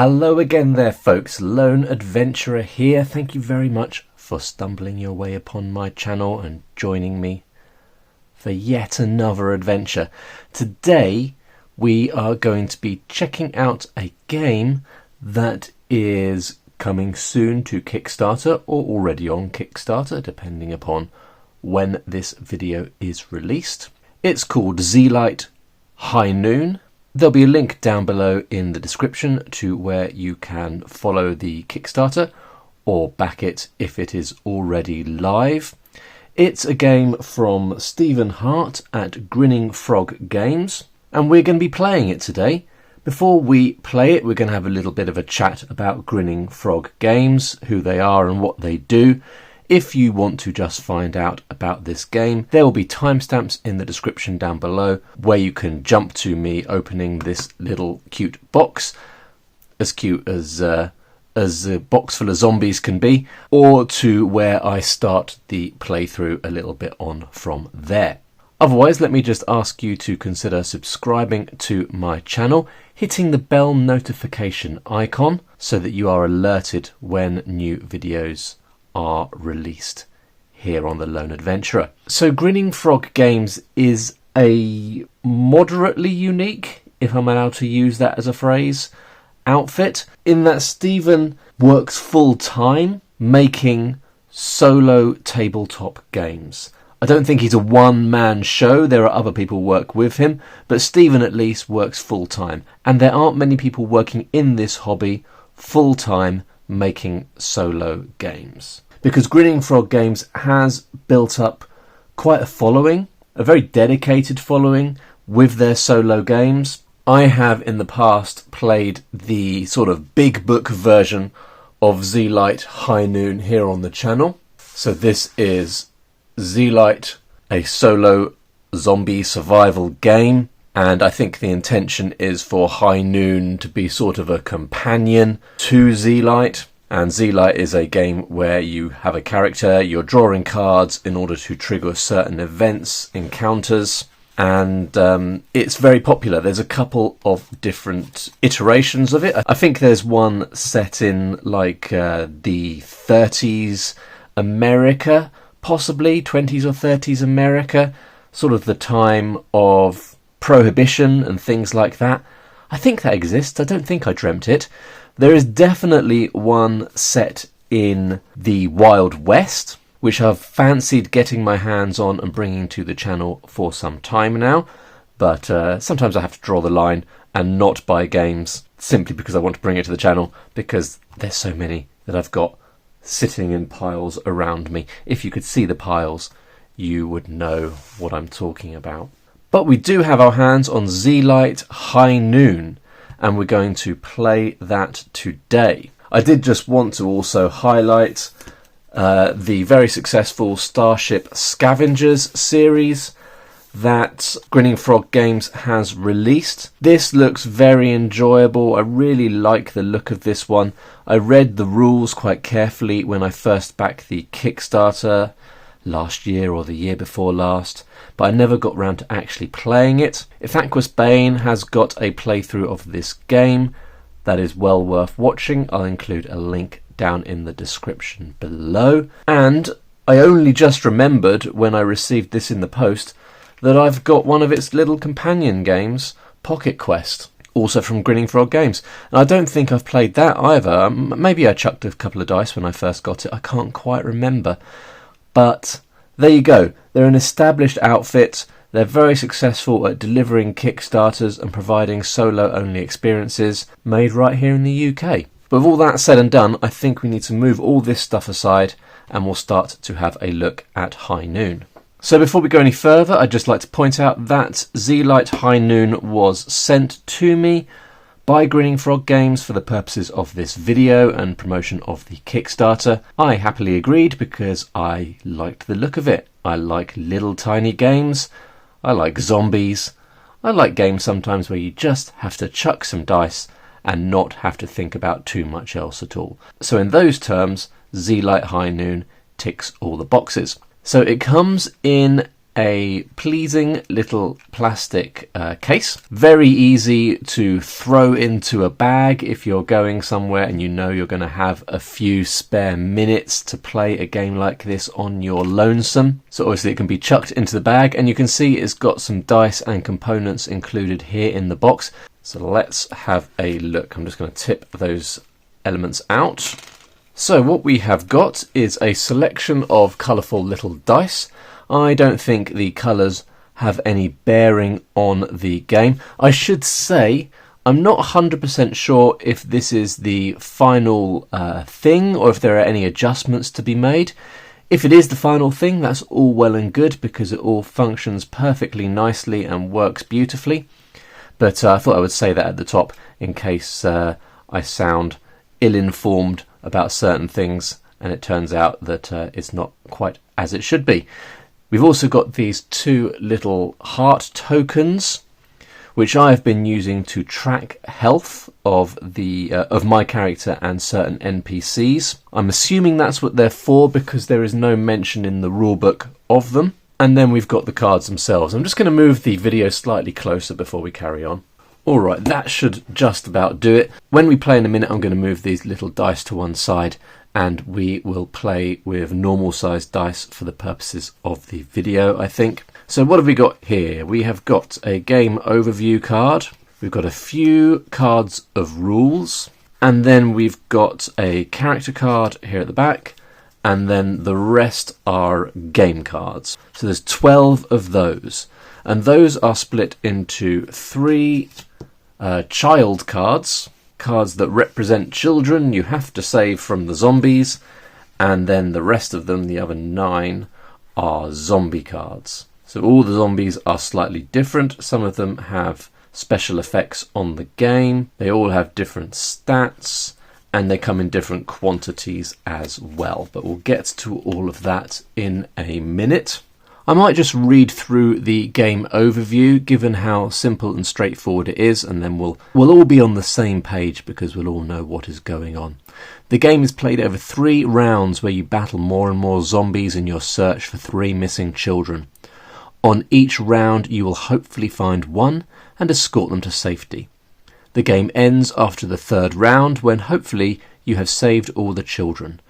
Hello again there folks, Lone Adventurer here. Thank you very much for stumbling your way upon my channel and joining me for yet another adventure. Today we are going to be checking out a game that is coming soon to Kickstarter or already on Kickstarter depending upon when this video is released. It's called Zilight High Noon. There'll be a link down below in the description to where you can follow the Kickstarter or back it if it is already live. It's a game from Stephen Hart at Grinning Frog Games, and we're going to be playing it today. Before we play it, we're going to have a little bit of a chat about Grinning Frog Games, who they are and what they do. If you want to just find out about this game, there will be timestamps in the description down below where you can jump to me opening this little cute box, as cute as a box full of zombies can be, or to where I start the playthrough a little bit on from there. Otherwise, let me just ask you to consider subscribing to my channel, hitting the bell notification icon so that you are alerted when new videos are released here on the Lone Adventurer. So Grinning Frog Games is a moderately unique, if I'm allowed to use that as a phrase, outfit in that Stephen works full-time making solo tabletop games. I don't think he's a one-man show. There are other people who work with him, but Stephen at least works full-time, and there aren't many people working in this hobby full-time making solo games. Because Grinning Frog Games has built up quite a following, a very dedicated following with their solo games. I have in the past played the sort of big book version of Zilight High Noon here on the channel. So this is Zilight, a solo zombie survival game, and I think the intention is for High Noon to be sort of a companion to Zilight. And Zilight is a game where you have a character, you're drawing cards in order to trigger certain events, encounters, and it's very popular. There's a couple of different iterations of it. I think there's one set in like the 30s America, possibly 20s or 30s America, sort of the time of Prohibition and things like that. I think that exists. I don't think I dreamt it. There is definitely one set in the Wild West, which I've fancied getting my hands on and bringing to the channel for some time now. But sometimes I have to draw the line and not buy games simply because I want to bring it to the channel, because there's so many that I've got sitting in piles around me. If you could see the piles, you would know what I'm talking about. But we do have our hands on Zilight High Noon, and we're going to play that today. I did just want to also highlight the very successful Starship Scavengers series that Grinning Frog Games has released. This looks very enjoyable. I really like the look of this one. I read the rules quite carefully when I first backed the Kickstarter last year or the year before last, but I never got round to actually playing it. If Aquas Bane has got a playthrough of this game that is well worth watching, I'll include a link down in the description below. And I only just remembered when I received this in the post that I've got one of its little companion games, Pocket Quest, also from Grinning Frog Games. And I don't think I've played that either. Maybe I chucked a couple of dice when I first got it. I can't quite remember. But there you go. They're an established outfit. They're very successful at delivering Kickstarters and providing solo-only experiences made right here in the UK. But with all that said and done, I think we need to move all this stuff aside and we'll start to have a look at High Noon. So before we go any further, I'd just like to point out that Zilight High Noon was sent to me by Grinning Frog Games for the purposes of this video and promotion of the Kickstarter. I happily agreed because I liked the look of it. I like little tiny games. I like zombies. I like games sometimes where you just have to chuck some dice and not have to think about too much else at all. So in those terms, Zilight High Noon ticks all the boxes. So it comes in a pleasing little plastic case. Very easy to throw into a bag if you're going somewhere and you know you're going to have a few spare minutes to play a game like this on your lonesome. So obviously it can be chucked into the bag, and you can see it's got some dice and components included here in the box. So let's have a look. I'm just going to tip those elements out. So what we have got is a selection of colourful little dice. I don't think the colours have any bearing on the game. I should say I'm not 100% sure if this is the final thing or if there are any adjustments to be made. If it is the final thing, that's all well and good because it all functions perfectly nicely and works beautifully. But I thought I would say that at the top in case I sound ill-informed about certain things and it turns out that it's not quite as it should be. We've also got these two little heart tokens, which I've been using to track health of my character and certain NPCs. I'm assuming that's what they're for because there is no mention in the rulebook of them. And then we've got the cards themselves. I'm just going to move the video slightly closer before we carry on. Alright, that should just about do it. When we play in a minute, I'm going to move these little dice to one side and we will play with normal sized dice for the purposes of the video, I think. So what have we got here? We have got a game overview card. We've got a few cards of rules. And then we've got a character card here at the back. And then the rest are game cards. So there's 12 of those. And those are split into 3 child cards. Cards that represent children you have to save from the zombies, and then the rest of them, the other 9, are zombie cards. So all the zombies are slightly different. Some of them have special effects on the game. They all have different stats, and they come in different quantities as well. But we'll get to all of that in a minute. I might just read through the game overview, given how simple and straightforward it is, and then we'll all be on the same page because we'll all know what is going on. The game is played over 3 rounds where you battle more and more zombies in your search for 3 missing children. On each round you will hopefully find one and escort them to safety. The game ends after the 3rd round when hopefully you have saved all the children.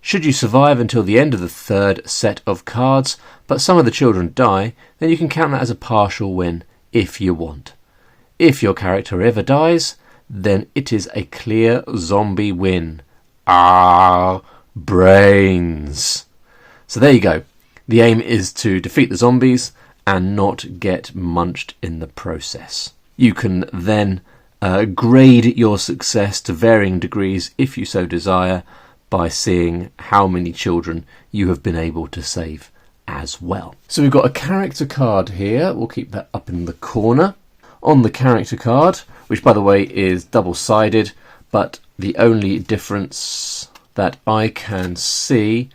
Should you survive until the end of the 3rd set of cards, but some of the children die, then you can count that as a partial win if you want. If your character ever dies, then it is a clear zombie win. Ah, brains. So there you go. The aim is to defeat the zombies and not get munched in the process. You can then grade your success to varying degrees if you so desire, by seeing how many children you have been able to save as well. So we've got a character card here. We'll keep that up in the corner. On the character card, which by the way is double-sided, but the only difference that I can see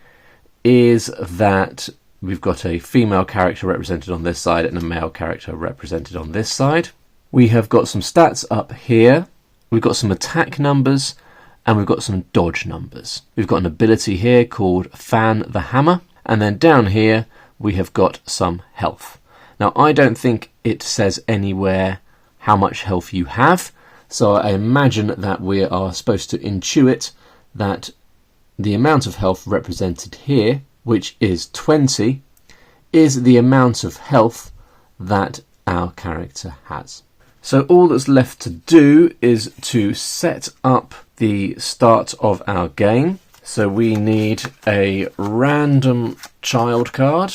is that we've got a female character represented on this side and a male character represented on this side. We have got some stats up here. We've got some attack numbers, and we've got some dodge numbers. We've got an ability here called Fan the Hammer, and then down here we have got some health. Now I don't think it says anywhere how much health you have, so I imagine that we are supposed to intuit that the amount of health represented here, which is 20, is the amount of health that our character has. So all that's left to do is to set up the start of our game. So we need a random child card.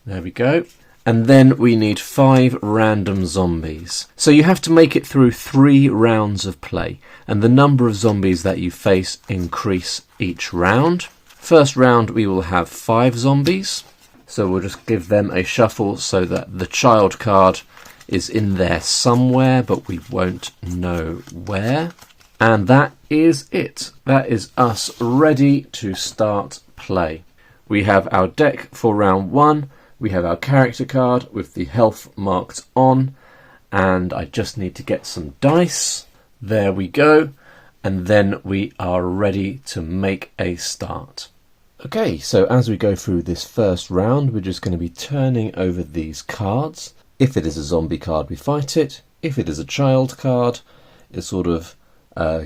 There we go. And then we need 5 random zombies. So you have to make it through 3 rounds of play, and the number of zombies that you face increase each round. First round we will have 5 zombies. So we'll just give them a shuffle so that the child card is in there somewhere, but we won't know where. And that is it. That is us ready to start play. We have our deck for round 1. We have our character card with the health marked on. And I just need to get some dice. There we go. And then we are ready to make a start. Okay, so as we go through this first round, we're just going to be turning over these cards. If it is a zombie card, we fight it. If it is a child card, it sort of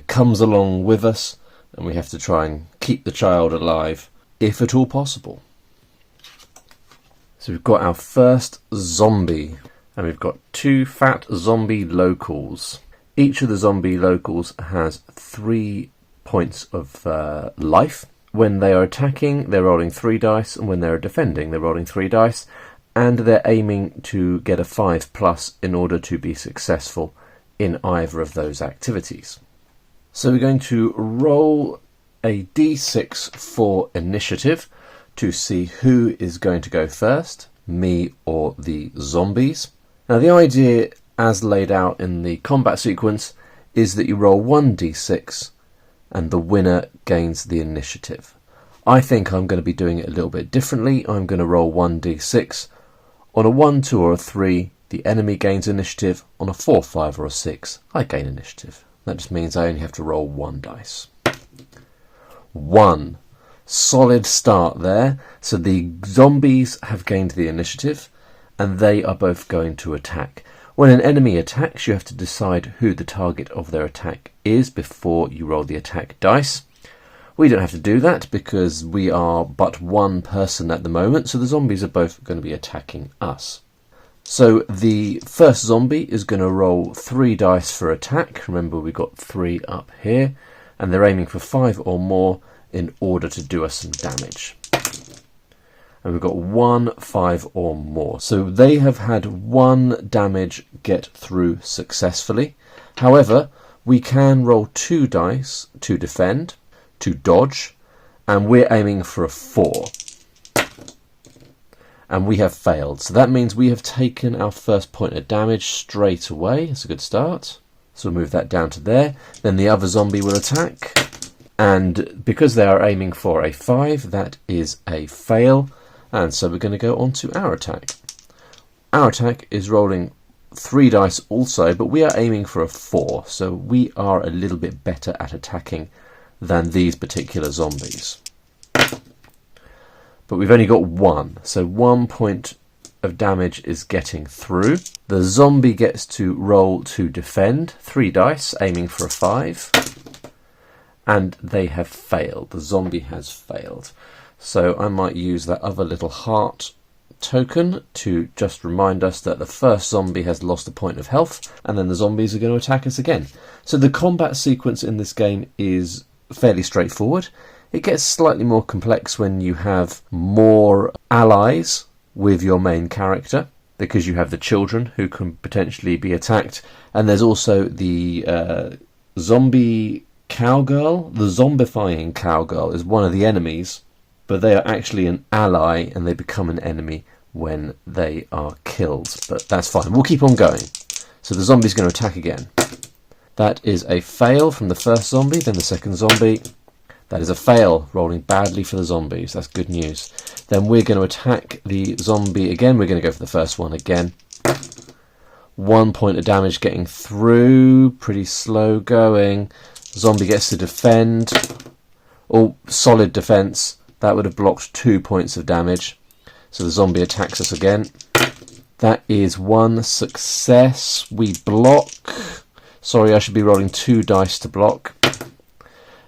comes along with us, and we have to try and keep the child alive, if at all possible. So we've got our first zombie, and we've got 2 fat zombie locals. Each of the zombie locals has 3 points of life. When they are attacking, they're rolling 3 dice, and when they're defending, they're rolling 3 dice, and they're aiming to get a 5+ in order to be successful in either of those activities. So we're going to roll a d6 for initiative to see who is going to go first, me or the zombies. Now the idea, as laid out in the combat sequence, is that you roll 1d6 and the winner gains the initiative. I think I'm going to be doing it a little bit differently. I'm going to roll 1d6. On a 1, 2 or a 3, the enemy gains initiative. On a 4, 5 or a 6, I gain initiative. That just means I only have to roll 1 dice. 1. Solid start there. So the zombies have gained the initiative, and they are both going to attack. When an enemy attacks, you have to decide who the target of their attack is before you roll the attack dice. We don't have to do that because we are but 1 person at the moment, so the zombies are both going to be attacking us. So the first zombie is going to roll 3 dice for attack. Remember, we've got 3 up here, and they're aiming for 5 or more in order to do us some damage. And we've got 1, 5 or more. So they have had 1 damage get through successfully. However, we can roll 2 dice to defend, to dodge, and we're aiming for a 4. And we have failed. So that means we have taken our first point of damage straight away. That's a good start. So we'll move that down to there. Then the other zombie will attack. And because they are aiming for a 5, that is a fail. And so we're going to go on to our attack. Our attack is rolling 3 dice also, but we are aiming for a 4. So we are a little bit better at attacking than these particular zombies. But we've only got 1. So 1 point of damage is getting through. The zombie gets to roll to defend. 3 dice, aiming for a 5. And they have failed. The zombie has failed. So I might use that other little heart token to just remind us that the first zombie has lost a point of health, and then the zombies are going to attack us again. So the combat sequence in this game is fairly straightforward. It gets slightly more complex when you have more allies with your main character, because you have the children who can potentially be attacked, and there's also the zombie cowgirl. The zombifying cowgirl is one of the enemies, but they are actually an ally and they become an enemy when they are killed. But that's fine, we'll keep on going. So the zombie's going to attack again. That is a fail from the first zombie. Then the second zombie, that is a fail, rolling badly for the zombies. That's good news. Then we're going to attack the zombie again. We're going to go for the first one again. 1 point of damage getting through, pretty slow going. Zombie gets to defend. Oh, solid defense. That would have blocked 2 points of damage. So the zombie attacks us again. That is 1 success. We block. Sorry, I should be rolling 2 dice to block.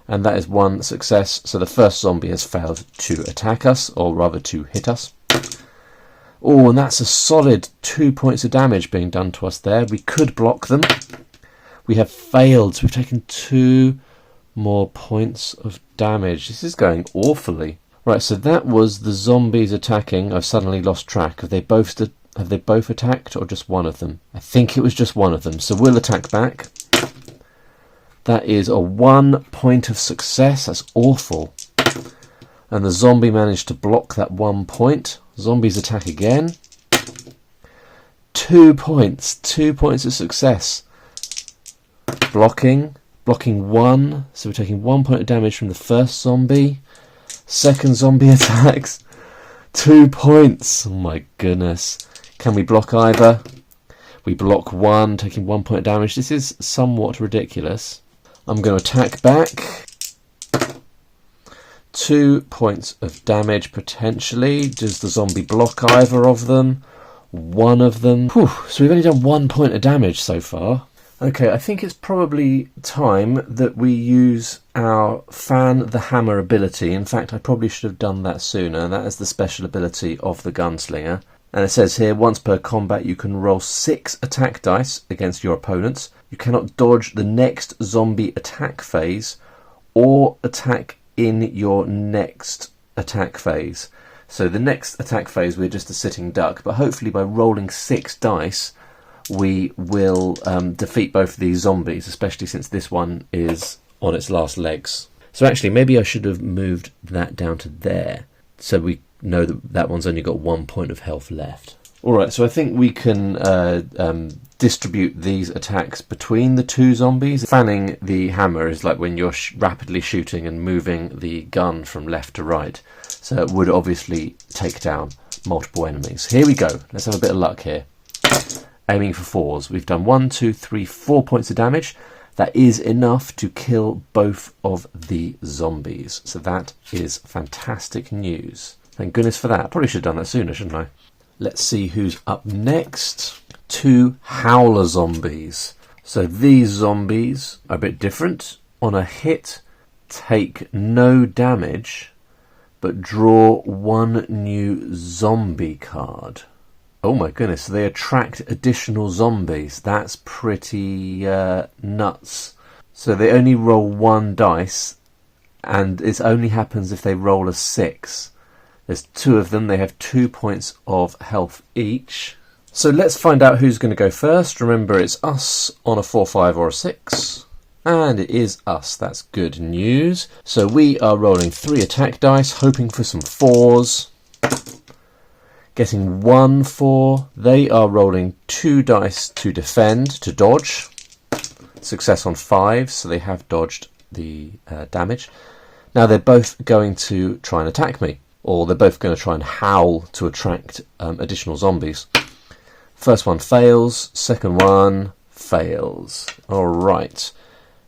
And that is 1 success. So the first zombie has failed to attack us, or rather to hit us. Oh, and that's a solid 2 points of damage being done to us there. We could block them. We have failed. So we've taken 2 more points of damage. This is going awfully. Right, so that was the zombies attacking. I've suddenly lost track. Have they both attacked, or just one of them? I think it was just one of them. So we'll attack back. That is a 1 point of success. That's awful. And the zombie managed to block that 1 point. Zombies attack again. 2 points. 2 points of success. Blocking 1. So we're taking 1 point of damage from the first zombie. Second zombie attacks. 2 points. Oh my goodness. Can we block either? We block 1, taking 1 point of damage. This is somewhat ridiculous. I'm going to attack back. 2 points of damage potentially. Does the zombie block either of them? One of them. Whew, so we've only done 1 point of damage so far. Okay, I think it's probably time that we use our Fan the Hammer ability. In fact, I probably should have done that sooner. That is the special ability of the gunslinger. And it says here, once per combat you can roll 6 attack dice against your opponents. You cannot dodge the next zombie attack phase or attack in your next attack phase. So the next attack phase we're just a sitting duck, but hopefully by rolling 6 dice we will defeat both of these zombies, especially since this one is on its last legs. So actually maybe I should have moved that down to there so we know that that one's only got 1 point of health left. Alright, so I think we can distribute these attacks between the two zombies. Fanning the hammer is like when you're rapidly shooting and moving the gun from left to right. So it would obviously take down multiple enemies. Here we go. Let's have a bit of luck here. Aiming for 4s. We've done 1, 2, 3, 4 points of damage. That is enough to kill both of the zombies. So that is fantastic news. Thank goodness for that. Probably should have done that sooner, shouldn't I? Let's see who's up next. 2 howler zombies. So these zombies are a bit different. On a hit, take no damage, but draw 1 new zombie card. Oh my goodness, so they attract additional zombies. That's pretty nuts. So they only roll 1 dice, and it only happens if they roll a 6. There's 2 of them. They have 2 points of health each. So let's find out who's going to go first. Remember, it's us on a 4, 5 or a 6. And it is us. That's good news. So we are rolling 3 attack dice, hoping for some 4s. Getting 1 4. They are rolling 2 dice to defend, to dodge. Success on 5, so they have dodged the damage. Now they're both going to try and attack me. Or they're both going to try and howl to attract additional zombies. First one fails, second one fails. Alright.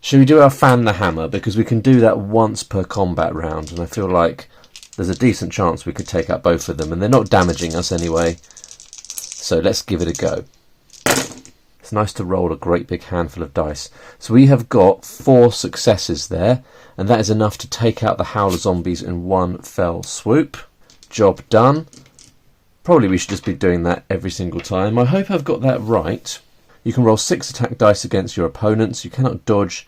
Should we do our Fan the Hammer? Because we can do that once per combat round, and I feel like there's a decent chance we could take out both of them, and they're not damaging us anyway. So let's give it a go. It's nice to roll a great big handful of dice. So we have got 4 successes there, and that is enough to take out the howler zombies in one fell swoop. Job done. Probably we should just be doing that every single time. I hope I've got that right. You can roll 6 attack dice against your opponents. You cannot dodge.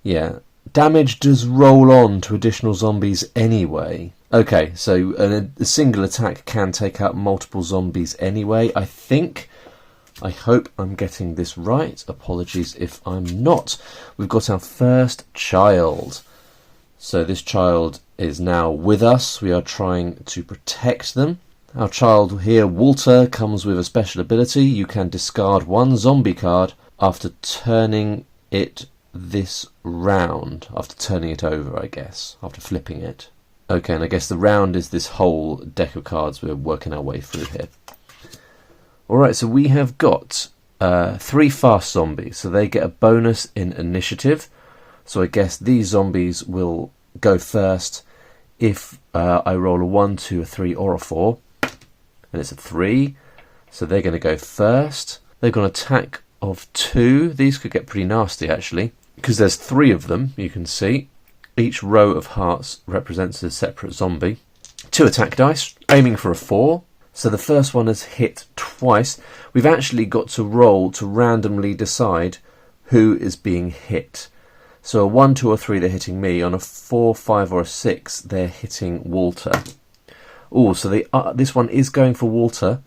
Yeah, damage does roll on to additional zombies anyway. Okay, so a single attack can take out multiple zombies anyway, I think. I hope I'm getting this right. Apologies if I'm not. We've got our first child. So this child is now with us. We are trying to protect them. Our child here, Walter, comes with a special ability. You can discard 1 zombie card after turning it this round. After turning it over, I guess. After flipping it. Okay, and I guess the round is this whole deck of cards we're working our way through here. Alright, so we have got 3 fast zombies, so they get a bonus in initiative. So I guess these zombies will go first if I roll a 1, 2, a 3 or a 4. And it's a 3, so they're going to go first. They've got an attack of 2. These could get pretty nasty actually, because there's 3 of them, you can see. Each row of hearts represents a separate zombie. 2 attack dice, aiming for a 4. So the first one has hit twice. We've actually got to roll to randomly decide who is being hit. So a 1, 2 or 3 they're hitting me. On a 4, 5 or a 6 they're hitting Walter. Oh, so this one is going for Walter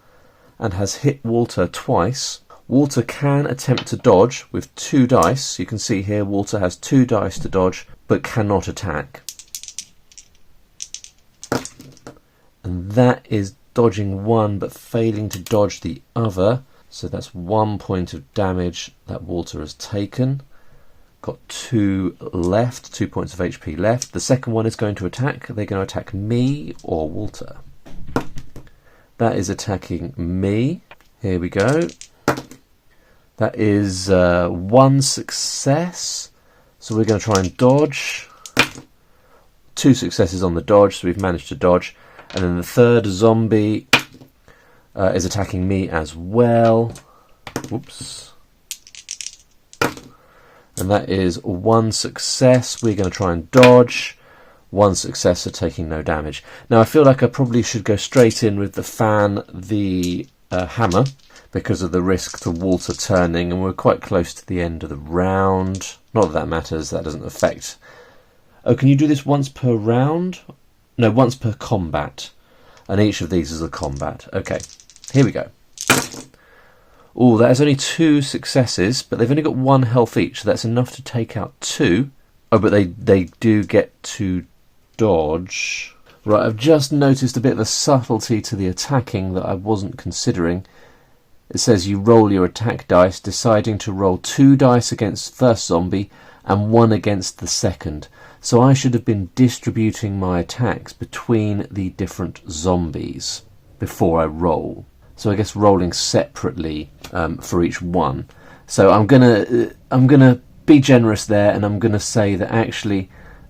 and has hit Walter twice. Walter can attempt to dodge with 2 dice. You can see here Walter has 2 dice to dodge but cannot attack. And that is dodging 1 but failing to dodge the other. So that's 1 point of damage that Walter has taken. Got 2 left, 2 points of HP left. The second one is going to attack. They're going to attack me or Walter. That is attacking me. Here we go. That is 1 success. So we're going to try and dodge. 2 successes on the dodge, so we've managed to dodge. And then the third zombie is attacking me as well. Whoops. And that is 1 success. We're going to try and dodge. 1 success, so taking no damage. Now I feel like I probably should go straight in with the fan, the hammer, because of the risk to Walter turning, and we're quite close to the end of the round. Not that that matters, that doesn't affect. Oh, can you do this once per round? No, once per combat. And each of these is a combat. Okay, here we go. Oh, that is only 2 successes, but they've only got 1 health each, so that's enough to take out 2. Oh, but they do get to dodge. Right, I've just noticed a bit of a subtlety to the attacking that I wasn't considering. It says you roll your attack dice, deciding to roll 2 dice against the first zombie and 1 against the second. So I should have been distributing my attacks between the different zombies before I roll. So I guess rolling separately for each one. So I'm gonna be generous there, and I'm gonna say that actually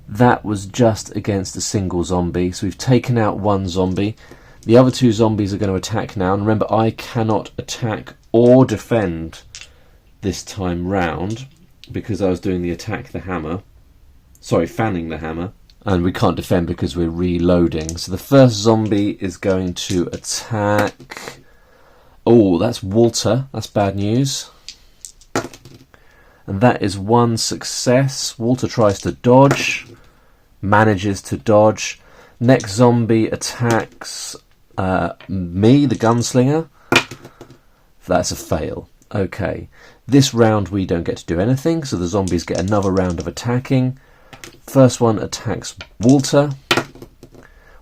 that was just against a single zombie. So we've taken out 1 zombie. The other 2 zombies are going to attack now, and remember I cannot attack or defend this time round because I was doing the attack the hammer. Sorry, fanning the hammer. And we can't defend because we're reloading. So the first zombie is going to attack. Oh, that's Walter. That's bad news. And that is 1 success. Walter tries to dodge, manages to dodge. Next zombie attacks me, the gunslinger. That's a fail. Okay, this round we don't get to do anything, so the zombies get another round of attacking. First one attacks Walter.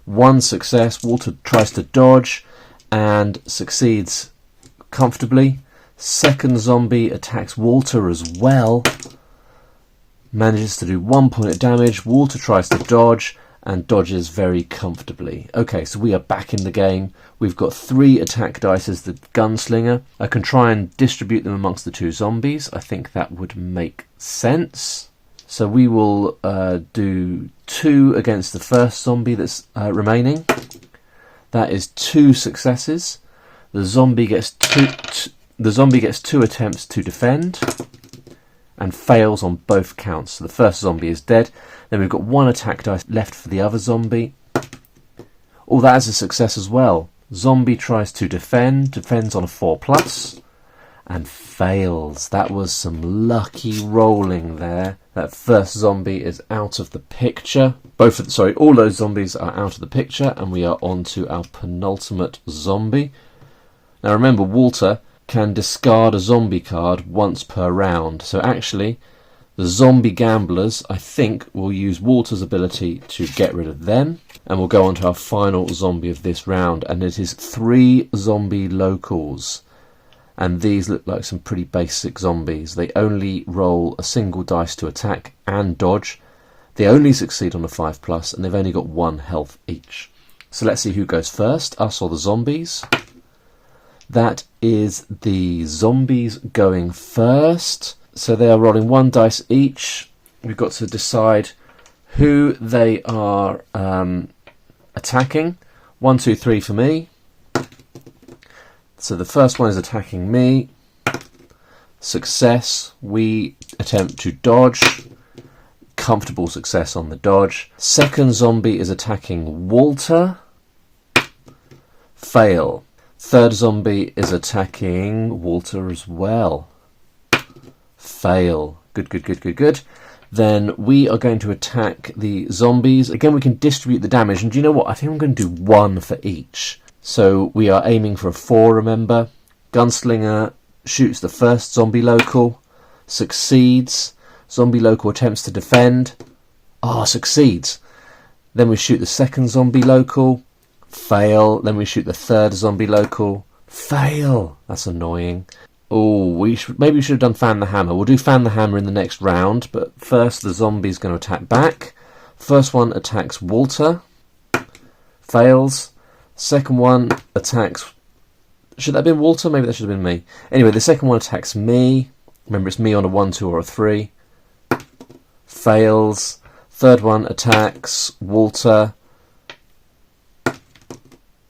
1 success. Walter tries to dodge and succeeds comfortably. Second zombie attacks Walter as well. Manages to do 1 point of damage. Walter tries to dodge and dodges very comfortably. Okay, so we are back in the game. We've got 3 attack dice as the gunslinger. I can try and distribute them amongst the 2 zombies. I think that would make sense. So we will do 2 against the first zombie that's remaining. That is 2 successes. The zombie gets 2 attempts to defend and fails on both counts. So the first zombie is dead. Then we've got 1 attack dice left for the other zombie. Oh, that is a success as well. Zombie tries to defend, defends on a 4+, and fails. That was some lucky rolling there. That first zombie is out of the picture. All those zombies are out of the picture, and we are on to our penultimate zombie. Now remember, Walter can discard a zombie card once per round. So actually, the zombie gamblers, I think, will use Walter's ability to get rid of them. And we'll go on to our final zombie of this round. And it is 3 zombie locals. And these look like some pretty basic zombies. They only roll a single dice to attack and dodge. They only succeed on a 5+, and they've only got 1 health each. So let's see who goes first, us or the zombies. That is the zombies going first. So they are rolling 1 dice each. We've got to decide who they are attacking. 1, 2, 3 for me. So the first one is attacking me. Success. We attempt to dodge. Comfortable success on the dodge. Second zombie is attacking Walter. Fail. Third zombie is attacking Walter as well. Fail. Good. Then we are going to attack the zombies. Again, we can distribute the damage. And do you know what? I think I'm going to do 1 for each. So we are aiming for a 4, remember. Gunslinger shoots the first zombie local. Succeeds. Zombie local attempts to defend. Succeeds. Then we shoot the second zombie local. Fail. Then we shoot the third zombie local. Fail. That's annoying. Oh, maybe we should have done fan the hammer. We'll do fan the hammer in the next round, but first the zombie's going to attack back. First one attacks Walter. Fails. Second one attacks... Should that have been Walter? Maybe that should have been me. Anyway, the second one attacks me. Remember, it's me on a 1, 2 or a 3. Fails. Third one attacks. Walter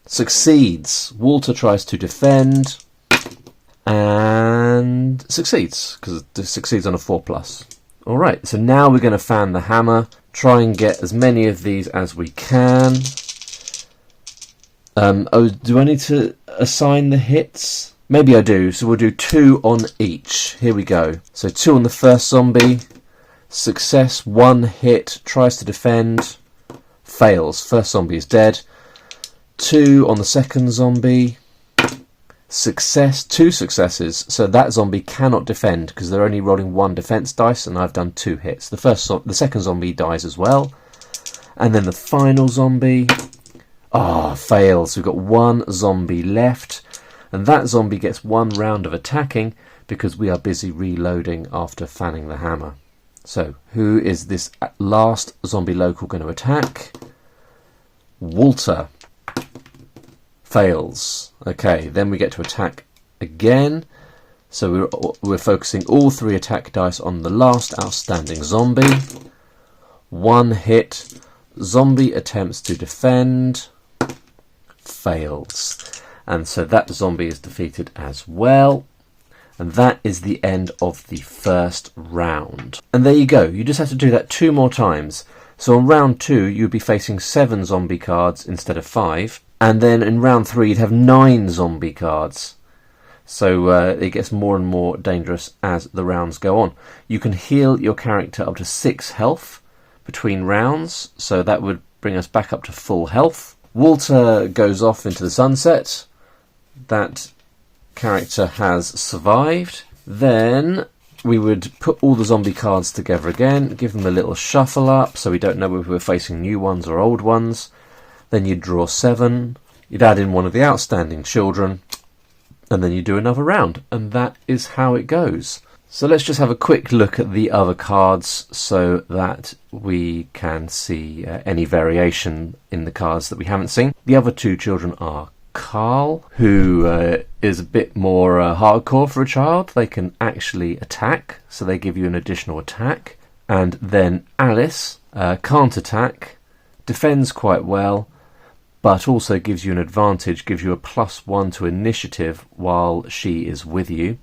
succeeds. Walter tries to defend and succeeds, because it succeeds on a 4+. Alright, so now we're going to fan the hammer, try and get as many of these as we can. Do I need to assign the hits? Maybe I do, so we'll do 2 on each. Here we go. So 2 on the first zombie, success, 1 hit, tries to defend, fails. First zombie is dead. 2 on the second zombie, success, 2 successes, so that zombie cannot defend because they're only rolling 1 defense dice, and I've done 2 hits. The second zombie dies as well, and then the final zombie, fails. We've got 1 zombie left, and that zombie gets 1 round of attacking because we are busy reloading after fanning the hammer. So who is this last zombie local going to attack? Walter. Fails. Okay, then we get to attack again. So we're focusing all 3 attack dice on the last outstanding zombie. 1 hit. Zombie attempts to defend. Fails. And so that zombie is defeated as well. And that is the end of the first round. And there you go. You just have to do that 2 more times. So on round 2, you'd be facing 7 zombie cards instead of 5. And then in round 3, you'd have 9 zombie cards. So it gets more and more dangerous as the rounds go on. You can heal your character up to 6 health between rounds. So that would bring us back up to full health. Walter goes off into the sunset. That character has survived. Then we would put all the zombie cards together again, give them a little shuffle up so we don't know if we're facing new ones or old ones. Then you'd draw 7, you'd add in one of the outstanding children, and then you do another round, and that is how it goes. So let's just have a quick look at the other cards so that we can see any variation in the cards that we haven't seen. The other 2 children are Carl, who is a bit more hardcore for a child. They can actually attack, so they give you an additional attack. And then Alice can't attack, defends quite well, but also gives you an advantage, gives you a +1 to initiative while she is with you.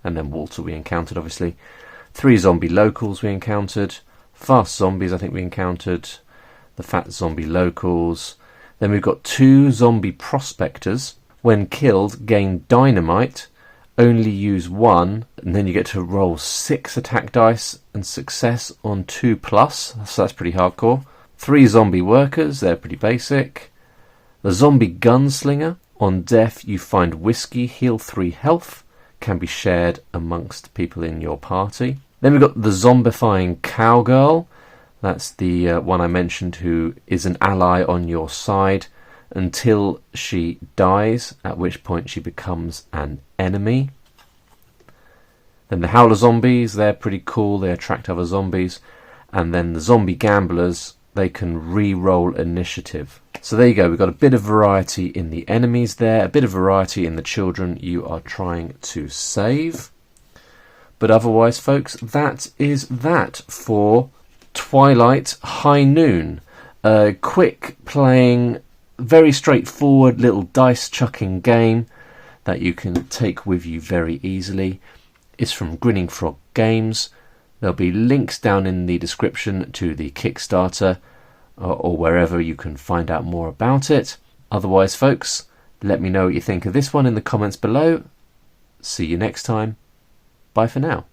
And then Walter we encountered, obviously. 3 zombie locals we encountered. Fast zombies I think we encountered. The fat zombie locals. Then we've got 2 zombie prospectors. When killed, gain dynamite. Only use 1. And then you get to roll 6 attack dice and success on 2+. So that's pretty hardcore. 3 zombie workers. They're pretty basic. The zombie gunslinger. On death, you find whiskey. Heal 3 health. Can be shared amongst people in your party. Then we've got the zombifying cowgirl. That's the one I mentioned, who is an ally on your side until she dies, at which point she becomes an enemy. Then the howler zombies, they're pretty cool, they attract other zombies. And then the zombie gamblers, they can re-roll initiative. So there you go, we've got a bit of variety in the enemies there, a bit of variety in the children you are trying to save. But otherwise, folks, that is that for Twilight High Noon. A quick playing, very straightforward little dice chucking game that you can take with you very easily. It's from Grinning Frog Games. There'll be links down in the description to the Kickstarter or wherever you can find out more about it. Otherwise, folks, let me know what you think of this one in the comments below. See you next time. Bye for now.